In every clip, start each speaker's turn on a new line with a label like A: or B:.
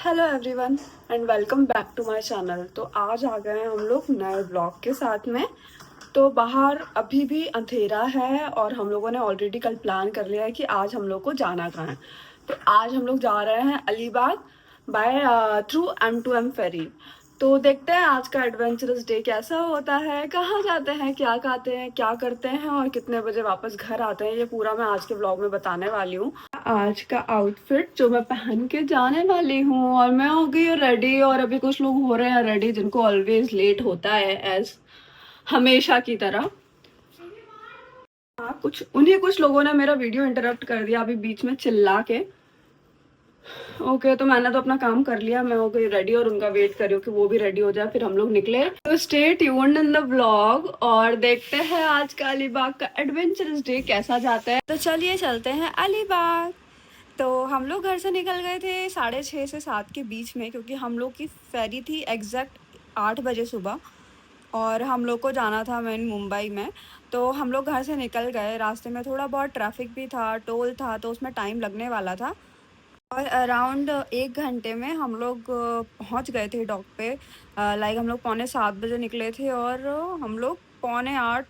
A: Hello everyone and welcome back to my channel. तो आज आ गए हैं हम लोग नए ब्लॉग के साथ में। तो बाहर अभी भी अंधेरा है और हम लोगों ने ऑलरेडी कल प्लान कर लिया है कि आज हम लोग को जाना कहाँ है। तो आज हम लोग जा रहे हैं अलीबाग बाय थ्रू M2M फेरी। तो देखते हैं आज का एडवेंचरस डे कैसा होता है, कहाँ जाते हैं, क्या खाते हैं, क्या करते हैं और कितने बजे वापस घर आते हैं। ये पूरा मैं आज के ब्लॉग में बताने वाली हूँ। आज का आउटफिट जो मैं पहन के जाने वाली हूँ और मैं हो गई रेडी। और अभी कुछ लोग हो रहे हैं रेडी जिनको ऑलवेज लेट होता है एज हमेशा की तरह। हाँ, कुछ लोगों ने मेरा वीडियो इंटरप्ट कर दिया अभी बीच में चिल्ला के। ओके, तो मैंने तो अपना काम कर लिया, मैं हो गई रेडी और उनका वेट कर रही हूँ कि वो भी रेडी हो जाए फिर हम लोग निकले। तो stay tuned in the vlog और देखते हैं आज का अलीबाग का एडवेंचरस डे कैसा जाता है। तो चलिए चलते हैं अलीबाग। तो हम लोग घर से निकल गए थे 6:30 से 7 के बीच में, क्योंकि हम लोग की फेरी थी एग्जैक्ट 8 बजे सुबह और हम लोग को जाना था मेन मुंबई में। तो हम लोग घर से निकल गए, रास्ते में थोड़ा बहुत ट्रैफिक भी था, टोल था, तो उसमें टाइम लगने वाला था। और अराउंड 1 घंटे में हम लोग पहुंच गए थे डॉक पे। लाइक हम लोग 6:45 बजे निकले थे और हम लोग 7:45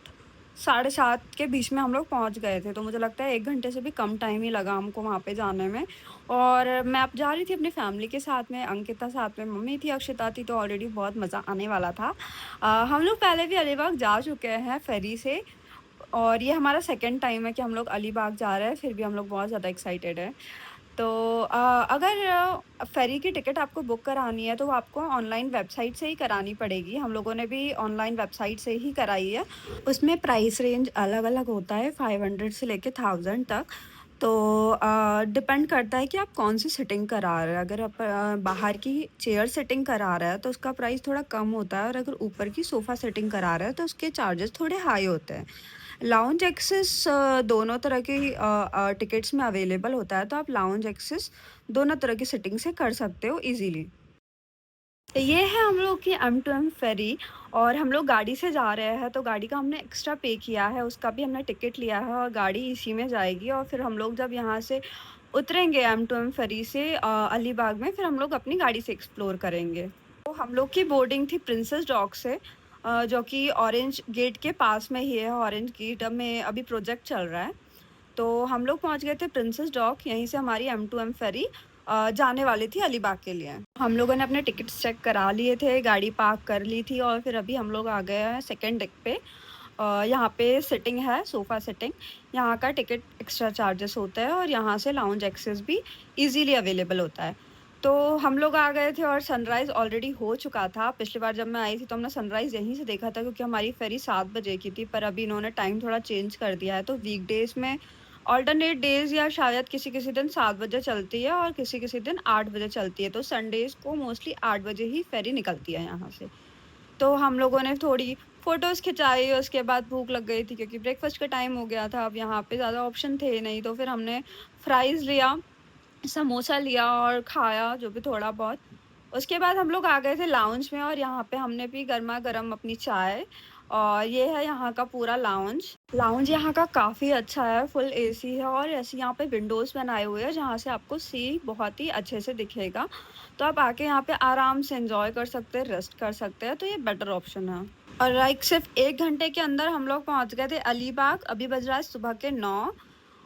A: 7:30 के बीच में हम लोग पहुंच गए थे। तो मुझे लगता है 1 घंटे से भी कम टाइम ही लगा हमको वहाँ पे जाने में। और मैं अब जा रही थी अपनी फैमिली के साथ में, अंकिता साथ में, मम्मी थी, अक्षिता थी, तो ऑलरेडी बहुत मज़ा आने वाला था। हम लोग पहले भी अलीबाग जा चुके हैं फेरी से और ये हमारा सेकंड टाइम है कि हम लोग अलीबाग जा रहे हैं, फिर भी हम लोग बहुत ज़्यादा एक्साइटेड हैं। तो अगर फेरी की टिकट आपको बुक करानी है तो वो आपको ऑनलाइन वेबसाइट से ही करानी पड़ेगी। हम लोगों ने भी ऑनलाइन वेबसाइट से ही कराई है। उसमें प्राइस रेंज अलग-अलग होता है, 500 से लेके 1000 तक। तो डिपेंड करता है कि आप कौन सी सिटिंग करा रहे हैं। अगर आप बाहर की चेयर सिटिंग करा रहे हैं तो उसका प्राइस थोड़ा कम होता है, और अगर ऊपर की सोफ़ा सिटिंग करा रहे हैं तो उसके चार्जेस थोड़े हाई होते हैं। लाउंज एक्सेस दोनों तरह की टिकट्स में अवेलेबल होता है, तो आप लाउंज एक्सेस दोनों तरह की सेटिंग से कर सकते हो इजीली। ये है हम लोग की M2M फेरी और हम लोग गाड़ी से जा रहे हैं, तो गाड़ी का हमने एक्स्ट्रा पे किया है, उसका भी हमने टिकट लिया है और गाड़ी इसी में जाएगी। और फिर हम लोग जब यहाँ से उतरेंगे M2M फेरी से अलीबाग में, फिर हम लोग अपनी गाड़ी से एक्सप्लोर करेंगे। तो हम लोग की बोर्डिंग थी प्रिंसेस डॉक से, जो कि ऑरेंज गेट के पास में ही है। ऑरेंज गेट में अभी प्रोजेक्ट चल रहा है। तो हम लोग पहुँच गए थे प्रिंसेस डॉक, यहीं से हमारी M2M फेरी जाने वाली थी अलीबाग के लिए। हम लोगों ने अपने टिकट्स चेक करा लिए थे, गाड़ी पार्क कर ली थी और फिर अभी हम लोग आ गए हैं सेकंड डेक पे। यहाँ पे सिटिंग है, सोफ़ा सिटिंग। यहाँ का टिकट एक्स्ट्रा चार्जेस होता है और यहाँ से लाउंज एक्सेस भी इजीली अवेलेबल होता है। तो हम लोग आ गए थे और सनराइज़ ऑलरेडी हो चुका था। पिछली बार जब मैं आई थी तो हमने सनराइज़ यहीं से देखा था, क्योंकि हमारी फेरी 7 बजे की थी, पर अभी इन्होंने टाइम थोड़ा चेंज कर दिया है। तो वीकडेज़ में अल्टरनेट डेज़ या शायद किसी-किसी दिन 7 बजे चलती है और किसी-किसी दिन 8 बजे चलती है। तो संडेज़ को मोस्टली 8 बजे ही फेरी निकलती है यहाँ से। तो हम लोगों ने थोड़ी फ़ोटोज़ खिंचाई, उसके बाद भूख लग गई थी क्योंकि ब्रेकफ़ास्ट का टाइम हो गया था। अब यहाँ पे ज़्यादा ऑप्शन थे नहीं, तो फिर हमने फ्राइज़ लिया, समोसा लिया और खाया जो भी थोड़ा बहुत। उसके बाद हम लोग आ गए थे लाउंज में और यहाँ पे हमने पी गरमा-गरम अपनी चाय। और ये है यहाँ का पूरा लाउंज। लाउंज यहाँ का काफ़ी अच्छा है, फुल एसी है और ऐसे यहाँ पे विंडोज़ बनाए हुए हैं जहाँ से आपको सी बहुत ही अच्छे से दिखेगा। तो आप आके यहाँ पे आराम से एन्जॉय कर सकते हैं, रेस्ट कर सकते हैं, तो ये बेटर ऑप्शन है। और लाइक सिर्फ़ 1 घंटे के अंदर हम लोग पहुँच गए थे अलीबाग। अभी बज रहा है सुबह के 9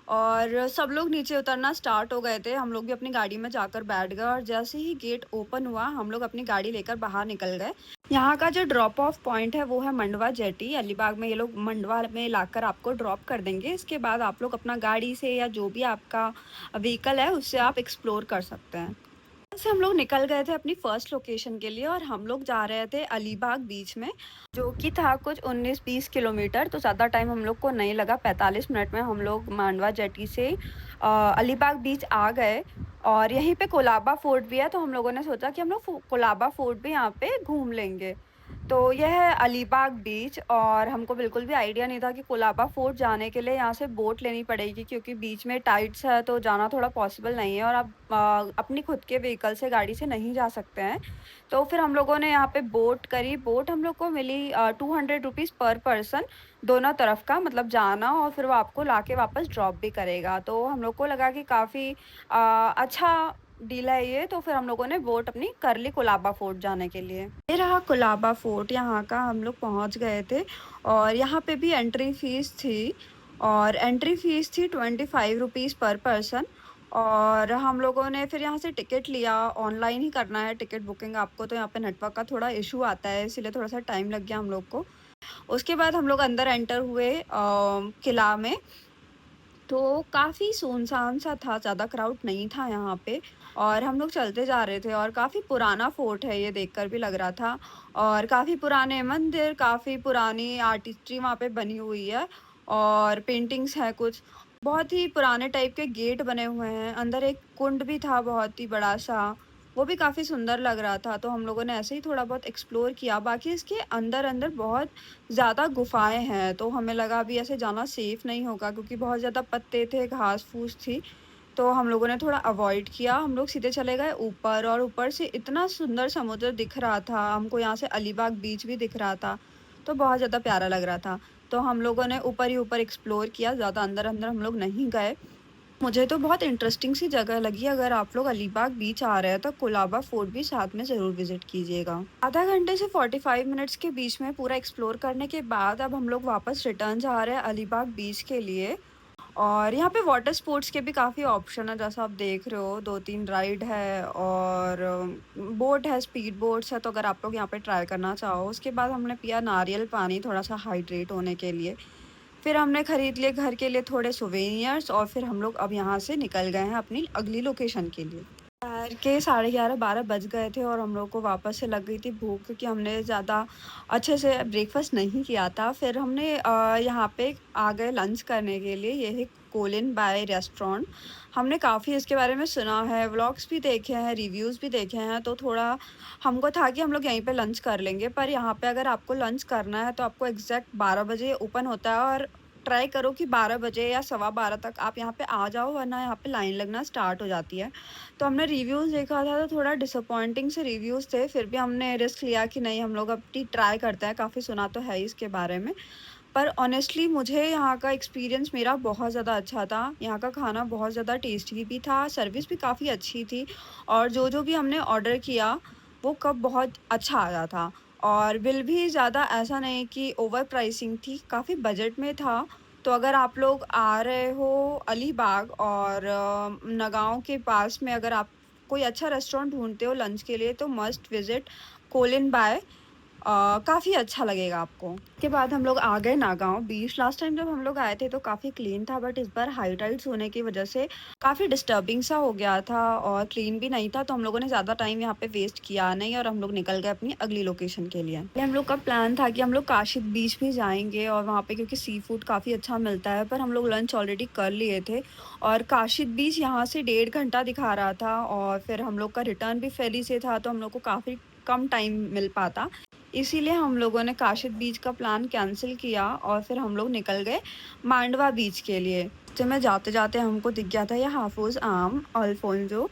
A: और सब लोग नीचे उतरना स्टार्ट हो गए थे। हम लोग भी अपनी गाड़ी में जाकर बैठ गए और जैसे ही गेट ओपन हुआ, हम लोग अपनी गाड़ी लेकर बाहर निकल गए। यहाँ का जो ड्रॉप ऑफ पॉइंट है वो है मंडवा जेटी। अलीबाग में ये लोग मंडवा में लाकर आपको ड्रॉप कर देंगे। इसके बाद आप लोग अपना गाड़ी से या जो भी आपका व्हीकल है उससे आप एक्सप्लोर कर सकते हैं। से हम लोग निकल गए थे अपनी फर्स्ट लोकेशन के लिए और हम लोग जा रहे थे अलीबाग बीच में, जो कि था कुछ 19-20 किलोमीटर। तो ज़्यादा टाइम हम लोग को नहीं लगा, 45 मिनट में हम लोग मांडवा जेटी से अलीबाग बीच आ गए। और यहीं पे कोलाबा फोर्ट भी है, तो हम लोगों ने सोचा कि हम लोग कोलाबा फोर्ट भी यहाँ पे घूम लेंगे। तो यह है अलीबाग बीच और हमको बिल्कुल भी आइडिया नहीं था कि कोलाबा फोर्ट जाने के लिए यहाँ से बोट लेनी पड़ेगी, क्योंकि बीच में टाइड्स है तो जाना थोड़ा पॉसिबल नहीं है और आप अपनी खुद के व्हीकल से, गाड़ी से नहीं जा सकते हैं। तो फिर हम लोगों ने यहाँ पे बोट करी। बोट हम लोग को मिली 200 रुपीज़ पर पर्सन, दोनों तरफ का, मतलब जाना और फिर वो आपको लाके वापस ड्रॉप भी करेगा। तो हम लोग को लगा कि काफ़ी अच्छा डीला ये, तो फिर हम लोगों ने बोट अपनी कर ली कुलाबा फोर्ट जाने के लिए। ये रहा कुलाबा फोर्ट, यहाँ का हम लोग पहुँच गए थे। और यहाँ पे भी एंट्री फीस थी, और एंट्री फीस थी 25 रुपीज़ पर पर्सन। और हम लोगों ने फिर यहाँ से टिकट लिया, ऑनलाइन ही करना है टिकट बुकिंग आपको, तो यहाँ पे नेटवर्क का थोड़ा इशू आता है, इसीलिए थोड़ा सा टाइम लग गया हम लोग को। उसके बाद हम लोग अंदर एंटर हुए किला में, तो काफ़ी सुनसान सा था, ज़्यादा क्राउड नहीं था यहाँ पे। और हम लोग चलते जा रहे थे, और काफ़ी पुराना फोर्ट है ये, देखकर भी लग रहा था। और काफ़ी पुराने मंदिर, काफ़ी पुरानी आर्टिस्ट्री वहाँ पे बनी हुई है, और पेंटिंग्स हैं कुछ। बहुत ही पुराने टाइप के गेट बने हुए हैं। अंदर एक कुंड भी था बहुत ही बड़ा सा, वो भी काफ़ी सुंदर लग रहा था। तो हम लोगों ने ऐसे ही थोड़ा बहुत एक्सप्लोर किया। बाकी इसके अंदर अंदर बहुत ज़्यादा गुफाएं हैं, तो हमें लगा अभी ऐसे जाना सेफ़ नहीं होगा, क्योंकि बहुत ज़्यादा पत्ते थे, घास फूस थी, तो हम लोगों ने थोड़ा अवॉइड किया। हम लोग सीधे चले गए ऊपर, और ऊपर से इतना सुंदर समुद्र दिख रहा था हमको, यहाँ से अलीबाग बीच भी दिख रहा था, तो बहुत ज़्यादा प्यारा लग रहा था। तो हम लोगों ने ऊपर ही ऊपर एक्सप्लोर किया, ज़्यादा अंदर अंदर हम लोग नहीं गए। मुझे तो बहुत इंटरेस्टिंग सी जगह लगी। अगर आप लोग अलीबाग बीच आ रहे हैं तो कुलाबा फोर्ट भी साथ में ज़रूर विजिट कीजिएगा। आधा घंटे से 45 मिनट्स के बीच में पूरा एक्सप्लोर करने के बाद अब हम लोग वापस रिटर्न जा रहे हैं अलीबाग बीच के लिए। और यहाँ पे वाटर स्पोर्ट्स के भी काफ़ी ऑप्शन है, जैसा आप देख रहे हो 2-3 राइड है, और बोट है, स्पीड बोट्स है, तो अगर आप लोग यहाँ पे ट्राई करना चाहो। उसके बाद हमने पिया नारियल पानी थोड़ा सा हाइड्रेट होने के लिए। फिर हमने ख़रीद लिए घर के लिए थोड़े सोवेनियर्स, और फिर हम लोग अब यहाँ से निकल गए हैं अपनी अगली लोकेशन के लिए। दोपहर के 11:30-12 बज गए थे, और हम लोग को वापस से लग गई थी भूख, क्योंकि हमने ज़्यादा अच्छे से ब्रेकफास्ट नहीं किया था। फिर हमने यहाँ पे आ गए लंच करने के लिए। ये है कोलिन बाय रेस्टोरेंट। हमने काफ़ी इसके बारे में सुना है, व्लॉग्स भी देखे हैं, रिव्यूज़ भी देखे हैं, तो थोड़ा हमको था कि हम लोग यहीं पे लंच कर लेंगे। पर यहाँ पे अगर आपको लंच करना है तो आपको एग्जैक्ट 12 बजे ओपन होता है, और ट्राई करो कि 12 बजे या 12:15 तक आप यहाँ पे आ जाओ, वरना यहाँ पे लाइन लगना स्टार्ट हो जाती है। तो हमने रिव्यूज़ देखा था, तो थोड़ा डिसअपॉइंटिंग से रिव्यूज़ थे, फिर भी हमने रिस्क लिया कि नहीं, हम लोग अपनी ट्राई करते हैं, काफ़ी सुना तो है ही इसके बारे में। पर ऑनेस्टली मुझे यहाँ का एक्सपीरियंस मेरा बहुत ज़्यादा अच्छा था। यहाँ का खाना बहुत ज़्यादा टेस्टी भी था, सर्विस भी काफ़ी अच्छी थी, और जो भी हमने ऑर्डर किया वो कब बहुत अच्छा आया था। और बिल भी ज़्यादा ऐसा नहीं कि ओवर प्राइसिंग थी, काफ़ी बजट में था। तो अगर आप लोग आ रहे हो अलीबाग और नगाँव के पास में, अगर आप कोई अच्छा रेस्टोरेंट ढूँढते हो लंच के लिए, तो मस्ट विज़िट कोलिन बाय। काफ़ी अच्छा लगेगा आपको। उसके बाद हम लोग आ गए नागाँव बीच। लास्ट टाइम जब हम लोग आए थे तो काफ़ी क्लीन था, बट इस बार हाई टाइड्स होने की वजह से काफ़ी डिस्टर्बिंग सा हो गया था, और क्लीन भी नहीं था, तो हम लोगों ने ज़्यादा टाइम यहाँ पे वेस्ट किया नहीं, और हम लोग निकल गए अपनी अगली लोकेशन के लिए। हम लोग का प्लान था कि हम लोग काशिद बीच भी जाएंगे, और वहाँ पे क्योंकि सी फूड काफ़ी अच्छा मिलता है, पर हम लोग लंच ऑलरेडी कर लिए थे। और काशिद बीच यहाँ से 1.5 घंटा दिखा रहा था, और फिर हम लोग का रिटर्न भी फेरी से था, तो हम लोग को काफ़ी कम टाइम मिल पाता, इसीलिए हम लोगों ने काशिद बीच का प्लान कैंसिल किया, और फिर हम लोग निकल गए मांडवा बीच के लिए। जब मैं जाते जाते हमको दिख गया था ये हाफूज़ आम अल्फोंसो,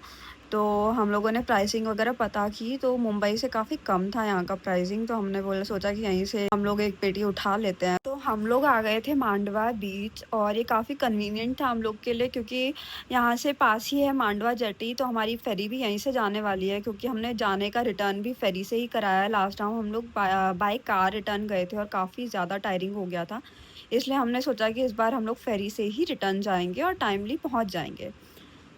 A: तो हम लोगों ने प्राइसिंग वगैरह पता की, तो मुंबई से काफ़ी कम था यहाँ का प्राइसिंग, तो हमने सोचा कि यहीं से हम लोग एक पेटी उठा लेते हैं। तो हम लोग आ गए थे मांडवा बीच, और ये काफ़ी कन्वीनियंट था हम लोग के लिए, क्योंकि यहाँ से पास ही है मांडवा जेटी, तो हमारी फेरी भी यहीं से जाने वाली है, क्योंकि हमने जाने का रिटर्न भी फेरी से ही कराया है। लास्ट टाइम हम लोग बाय कार रिटर्न गए थे, और काफ़ी ज़्यादा टायरिंग हो गया था, इसलिए हमने सोचा कि इस बार हम लोग फेरी से ही रिटर्न जाएंगे और टाइमली पहुँच जाएंगे।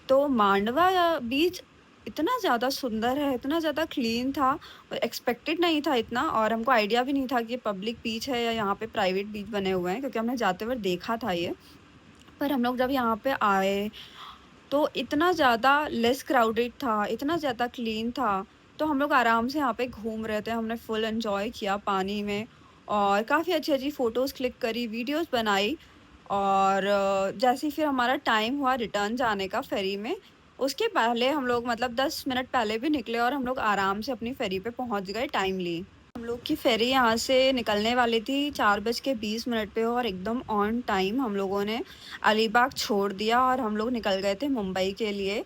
A: तो मांडवा बीच इतना ज़्यादा सुंदर है, इतना ज़्यादा क्लीन था, एक्सपेक्टेड नहीं था इतना, और हमको आइडिया भी नहीं था कि ये पब्लिक बीच है या यहाँ पे प्राइवेट बीच बने हुए हैं, क्योंकि हमने जाते हुए देखा था ये। पर हम लोग जब यहाँ पे आए तो इतना ज़्यादा लेस क्राउडेड था, इतना ज़्यादा क्लीन था, तो हम लोग आराम से यहाँ पे घूम रहे थे। हमने फुल एन्जॉय किया पानी में, और काफ़ी अच्छी-अच्छी फ़ोटोज़ क्लिक करी, वीडियोज़ बनाई। और जैसे ही फिर हमारा टाइम हुआ रिटर्न जाने का फेरी में, उसके पहले हम लोग मतलब 10 मिनट पहले भी निकले, और हम लोग आराम से अपनी फेरी पे पहुँच गए टाइमली। हम लोग की फेरी यहाँ से निकलने वाली थी 4:20 पे, और एकदम ऑन टाइम हम लोगों ने अलीबाग छोड़ दिया, और हम लोग निकल गए थे मुंबई के लिए।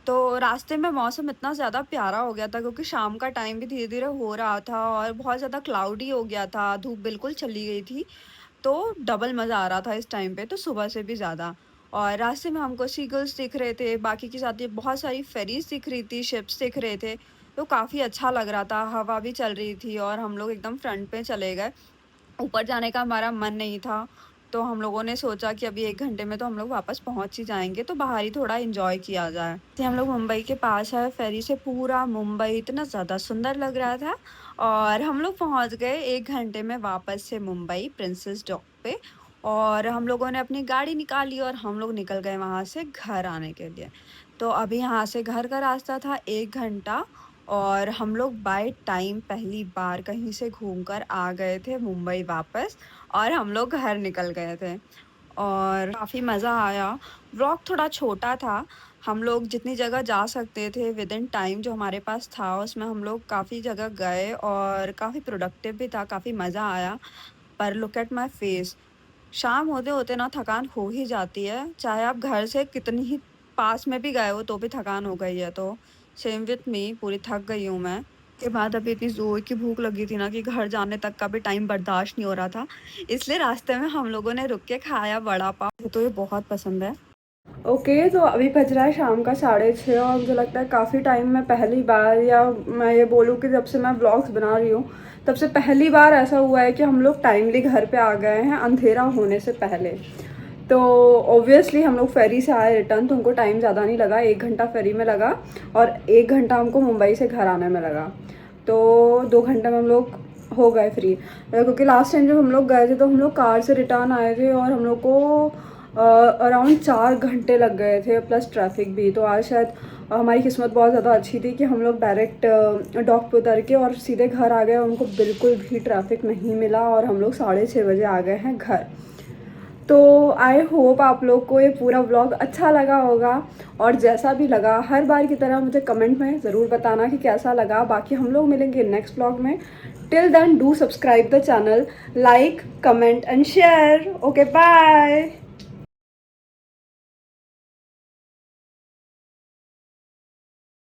A: तो रास्ते में मौसम इतना ज़्यादा प्यारा हो गया था, क्योंकि शाम का टाइम भी धीरे-धीरे हो रहा था, और बहुत ज़्यादा क्लाउडी हो गया था, धूप बिल्कुल चली गई थी। तो डबल मज़ा आ रहा था इस टाइम पे तो सुबह से भी ज़्यादा। और रास्ते में हमको सीगल्स दिख रहे थे, बाकी के साथ ही बहुत सारी फेरीज़ दिख रही थी, शिप्स दिख रहे थे, तो काफ़ी अच्छा लग रहा था। हवा भी चल रही थी और हम लोग एकदम फ्रंट पे चले गए। ऊपर जाने का हमारा मन नहीं था, तो हम लोगों ने सोचा कि अभी 1 घंटे में तो हम लोग वापस पहुँच ही जाएँगे, तो बाहर ही थोड़ा एन्जॉय किया जाए। फिर हम लोग मुंबई के पास आए, फेरी से पूरा मुंबई इतना ज़्यादा सुंदर लग रहा था और हम लोग पहुँच गए 1 घंटे में वापस से मुंबई प्रिंसेस डॉक पे और हम लोगों ने अपनी गाड़ी निकाली और हम लोग निकल गए वहाँ से घर आने के लिए। तो अभी यहाँ से घर का रास्ता था 1 घंटा और हम लोग बाय टाइम पहली बार कहीं से घूमकर आ गए थे मुंबई वापस और हम लोग घर निकल गए थे और काफ़ी मज़ा आया। व्लॉग थोड़ा छोटा था, हम लोग जितनी जगह जा सकते थे विदिन टाइम जो हमारे पास था उसमें हम लोग काफ़ी जगह गए और काफ़ी प्रोडक्टिव भी था, काफ़ी मज़ा आया। पर लुक एट माय फेस, शाम होते-होते ना थकान हो ही जाती है, चाहे आप घर से कितनी ही पास में भी गए हो तो भी थकान हो गई है। तो सेम विथ मी, पूरी थक गई हूँ मैं। के बाद अभी इतनी ज़ोर की भूख लगी थी ना कि घर जाने तक का भी टाइम बर्दाश्त नहीं हो रहा था, इसलिए रास्ते में हम लोगों ने रुक के खाया वड़ा पाव, मुझे तो ये बहुत पसंद है। ओके तो अभी बज रहा है शाम का 6:30 और मुझे लगता है काफ़ी टाइम में पहली बार, या मैं ये बोलूँ कि जब से मैं व्लॉग्स बना रही हूँ तब से पहली बार ऐसा हुआ है कि हम लोग टाइमली घर पे आ गए हैं अंधेरा होने से पहले। तो ऑब्वियसली हम लोग फेरी से आए रिटर्न, तो हमको टाइम ज़्यादा नहीं लगा, 1 घंटा फेरी में लगा और 1 घंटा हमको मुंबई से घर आने में लगा। तो 2 घंटे में हम लोग हो गए फ्री, क्योंकि लास्ट टाइम जब हम लोग गए थे तो हम लोग कार से रिटर्न आए थे और हम लोग को अराउंड 4 घंटे लग गए थे प्लस ट्रैफिक भी। तो आज शायद हमारी किस्मत बहुत ज़्यादा अच्छी थी कि हम लोग डायरेक्ट डॉक पे उतर के और सीधे घर आ गए, उनको बिल्कुल भी ट्रैफिक नहीं मिला और हम लोग 6:30 बजे आ गए हैं घर। तो आई होप आप लोग को ये पूरा व्लॉग अच्छा लगा होगा और जैसा भी लगा हर बार की तरह मुझे कमेंट में ज़रूर बताना कि कैसा लगा। बाकी हम लोग मिलेंगे नेक्स्ट व्लॉग में। Till then do subscribe the channel, like, comment and share. Okay bye.